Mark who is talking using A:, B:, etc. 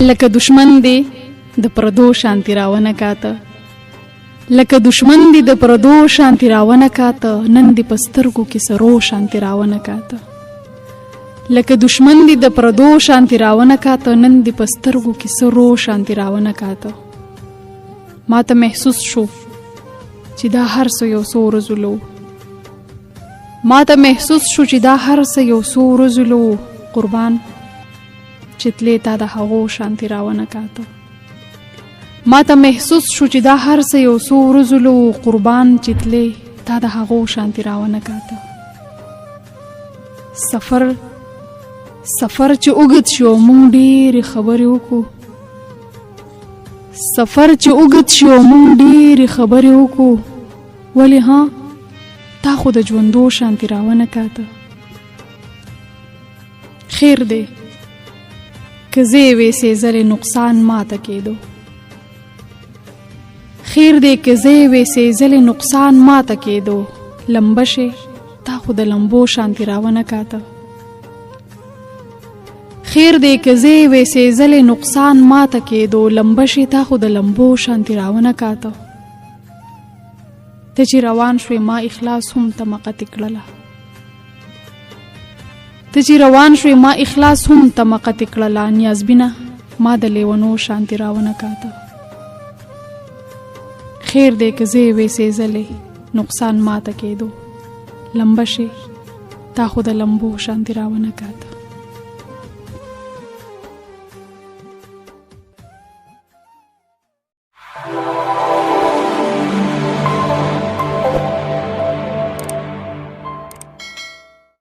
A: لکه دشمن دی د پردو شانتی راونه کاته، لکه دشمن دی د پردو شانتی راونه کاته، نن دی پسترګو کې سرو شانتی راونه کاته، لکه دشمن دی د پردو شانتی راونه کاته، نن دی پسترګو کې سرو شانتی راونه کاته. ما ته محسوس شو چې دا هر څه یو څو ورځو لو، ما ته محسوس شو چې دا هر څه یو څو ورځو لو، قربان چې تلې تا د هغو شانتی راونه کاته. ما ته محسوس شو چې دا هر څه یو څو ورځو لو، قربان چې تلې تا د هغو شانتی راونه کاته. سفر چې اوږد شو مونږ ډېرې خبرې وکړو، سفر چې اوږد شو مونږ ډېرې خبرې وکړو، ولې ها تا خو د ژوندو شانتی راونه کاته. خیر دی که زه یې سېزلې نقصان ماته کېدو، خیر دی که زه یې سېزلې نقصان ماته کېدو، لمبه شې تا خو د لمبو شانتی راونه کاته. خیر دی که زه یې سېزلې نقصان ماته کېدو، لمبه شې تا خو د لمبو شانتی راونه کاته. ته چې روان شوې ما اخلاص هم تمقتې کړله، ته چې روان شوې ما اخلاص هم تمقتې کړله، نیازبینه ما د لیونو شانتی راونه کاته. خیر دی که زه یې سېزلې نقصان ماته کېدو، لمبه شې تا خو د لمبو شانتی راونه کاته.